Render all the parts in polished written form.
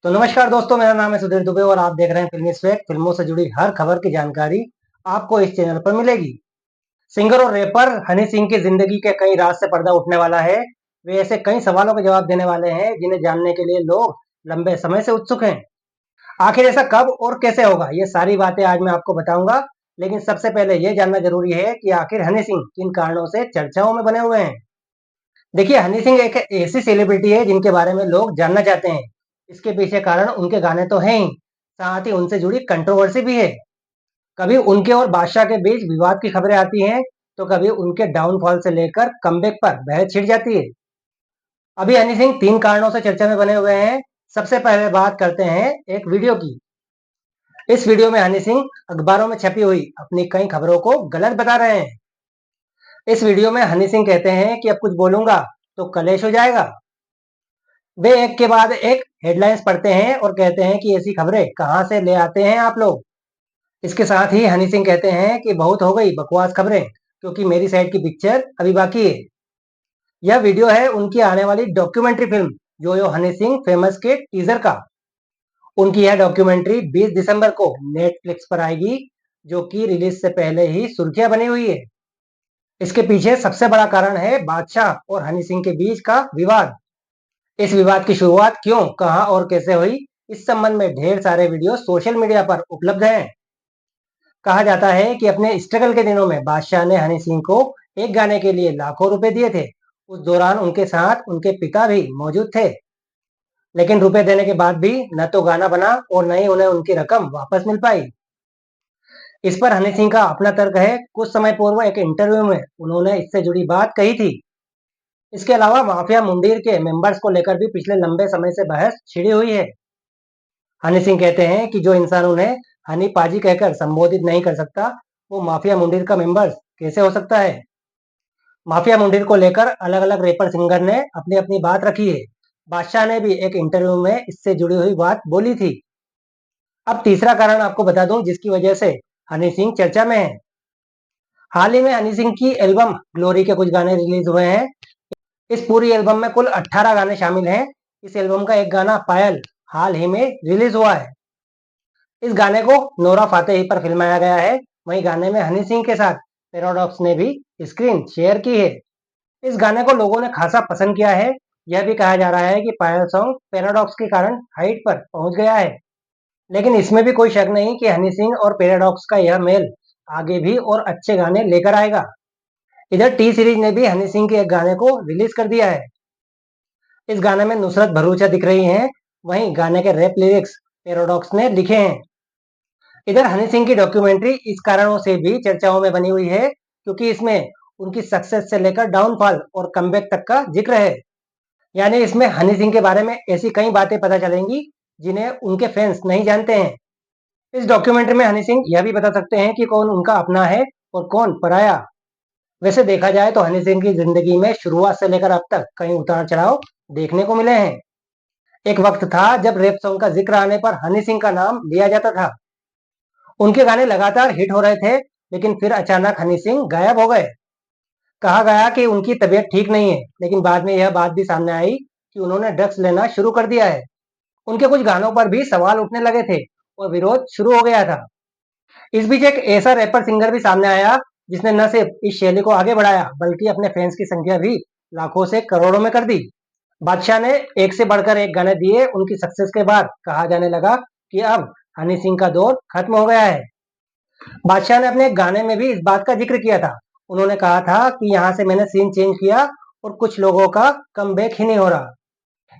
तो नमस्कार दोस्तों, मेरा नाम है सुधीर दुबे और आप देख रहे हैं फिल्मी स्वेग। फिल्मों से जुड़ी हर खबर की जानकारी आपको इस चैनल पर मिलेगी। सिंगर और रैपर हनी सिंह की जिंदगी के कई राज से पर्दा उठने वाला है। वे ऐसे कई सवालों के जवाब देने वाले हैं जिन्हें जानने के लिए लोग लंबे समय से उत्सुक हैं। आखिर ऐसा कब और कैसे होगा, ये सारी बातें आज मैं आपको बताऊंगा। लेकिन सबसे पहले ये जानना जरूरी है कि आखिर हनी सिंह किन कारणों से चर्चाओं में बने हुए हैं। देखिए, हनी सिंह एक ऐसी सेलिब्रिटी है जिनके बारे में लोग जानना चाहते हैं। इसके पीछे कारण उनके गाने तो हैं ही, साथ ही उनसे जुड़ी कंट्रोवर्सी भी है। कभी उनके और बादशाह के बीच विवाद की खबरें आती हैं, तो कभी उनके डाउनफॉल से लेकर कमबैक पर बहस छिड़ जाती है। अभी हनी सिंह तीन कारणों से चर्चा में बने हुए हैं। सबसे पहले बात करते हैं एक वीडियो की। इस वीडियो में हनी सिंह अखबारों में छपी हुई अपनी कई खबरों को गलत बता रहे हैं। इस वीडियो में हनी सिंह कहते हैं कि अब कुछ बोलूंगा तो कलेश हो जाएगा। वे एक के बाद एक हेडलाइंस पढ़ते हैं और कहते हैं कि ऐसी खबरें कहां से ले आते हैं आप लोग। इसके साथ ही हनी सिंह कहते हैं कि बहुत हो गई बकवास खबरें, क्योंकि मेरी साइड की पिक्चर अभी बाकी है। यह वीडियो है उनकी आने वाली डॉक्यूमेंट्री फिल्म जो यो हनी सिंह फेमस के टीजर का। उनकी यह डॉक्यूमेंट्री 20 दिसंबर को नेटफ्लिक्स पर आएगी, जो कि रिलीज से पहले ही सुर्खियां बनी हुई है। इसके पीछे सबसे बड़ा कारण है बादशाह और हनी सिंह के बीच का विवाद। इस विवाद की शुरुआत क्यों, कहां और कैसे हुई, इस संबंध में ढेर सारे वीडियो सोशल मीडिया पर उपलब्ध हैं। कहा जाता है कि अपने स्ट्रगल के दिनों में बादशाह ने हनी सिंह को एक गाने के लिए लाखों रुपए दिए थे। उस दौरान उनके साथ उनके पिता भी मौजूद थे। लेकिन रुपए देने के बाद भी न तो गाना बना और न ही उन्हें उनकी रकम वापस मिल पाई। इस पर हनी सिंह का अपना तर्क है। कुछ समय पूर्व एक इंटरव्यू में उन्होंने इससे जुड़ी बात कही थी। इसके अलावा माफिया मुंडीर के मेंबर्स को लेकर भी पिछले लंबे समय से बहस छिड़ी हुई है। हनी सिंह कहते हैं कि जो इंसान उन्हें हनी पाजी कहकर संबोधित नहीं कर सकता, वो माफिया मुंडीर का मेंबर कैसे हो सकता है। माफिया मुंडीर को लेकर अलग अलग रैपर सिंगर ने अपनी अपनी बात रखी है। बादशाह ने भी एक इंटरव्यू में इससे जुड़ी हुई बात बोली थी। अब तीसरा कारण आपको बता दूं जिसकी वजह से हनी सिंह चर्चा में है। हाल ही में हनी सिंह की एल्बम ग्लोरी के कुछ गाने रिलीज हुए हैं। इस पूरी एल्बम में कुल 18 गाने शामिल हैं। इस एल्बम का एक गाना पायल हाल ही में रिलीज हुआ है। इस गाने को नोरा फातेही पर फिल्माया गया है। वहीं गाने में हनी सिंह के साथ पैराडॉक्स ने भी स्क्रीन शेयर की है। इस गाने को लोगों ने खासा पसंद किया है। यह भी कहा जा रहा है कि पायल सॉन्ग पैराडॉक्स के कारण हाइट पर पहुंच गया है। लेकिन इसमें भी कोई शक नहीं कि हनी सिंह और पैराडॉक्स का यह मेल आगे भी और अच्छे गाने लेकर आएगा। इधर टी सीरीज ने भी हनी सिंह के एक गाने को रिलीज कर दिया है। इस गाने में नुसरत भरूचा दिख रही हैं। वहीं गाने के रैप लिरिक्स पैराडॉक्स ने लिखे हैं। इधर हनी सिंह की डॉक्यूमेंट्री इस कारणों से भी चर्चाओं में बनी हुई है, क्योंकि इसमें उनकी सक्सेस से लेकर डाउनफॉल और कमबैक तक का जिक्र है। यानी इसमें हनी सिंह के बारे में ऐसी कई बातें पता चलेंगी जिन्हें उनके फैंस नहीं जानते हैं। इस डॉक्यूमेंट्री में हनी सिंह यह भी बता सकते हैं कि कौन उनका अपना है और कौन पराया। वैसे देखा जाए तो हनी सिंह की जिंदगी में शुरुआत से लेकर अब तक कई उतार चढ़ाव देखने को मिले हैं। एक वक्त था जब रैप सॉन्ग का जिक्र आने पर हनी सिंह का नाम लिया जाता था। उनके गाने लगातार हिट हो रहे थे, लेकिन फिर अचानक हनी सिंह गायब हो गए। कहा गया कि उनकी तबीयत ठीक नहीं है, लेकिन बाद में यह बात भी सामने आई कि उन्होंने ड्रग्स लेना शुरू कर दिया है। उनके कुछ गानों पर भी सवाल उठने लगे थे और विरोध शुरू हो गया था। इस बीच एक ऐसा रैपर सिंगर भी सामने आया जिसने न सिर्फ इस शैली को आगे बढ़ाया, बल्कि अपने फैंस की संख्या भी लाखों से करोड़ों में कर दी। बादशाह ने एक से बढ़कर एक गाने दिए। उनकी सक्सेस के बाद कहा जाने लगा कि अब हनी सिंह का दौर खत्म हो गया है। बादशाह ने अपने एक गाने में भी इस बात का जिक्र किया था। उन्होंने कहा था कि यहाँ से मैंने सीन चेंज किया और कुछ लोगों का कमबैक ही नहीं हो रहा।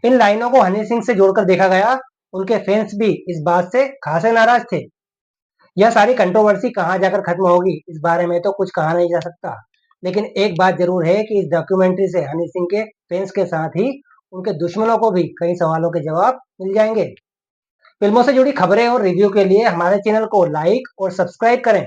इन लाइनों को हनी सिंह से जोड़कर देखा गया। उनके फैंस भी इस बात से खासे नाराज थे। यह सारी कंट्रोवर्सी कहाँ जाकर खत्म होगी, इस बारे में तो कुछ कहा नहीं जा सकता। लेकिन एक बात जरूर है कि इस डॉक्यूमेंट्री से हनी सिंह के फैंस के साथ ही उनके दुश्मनों को भी कई सवालों के जवाब मिल जाएंगे। फिल्मों से जुड़ी खबरें और रिव्यू के लिए हमारे चैनल को लाइक और सब्सक्राइब करें।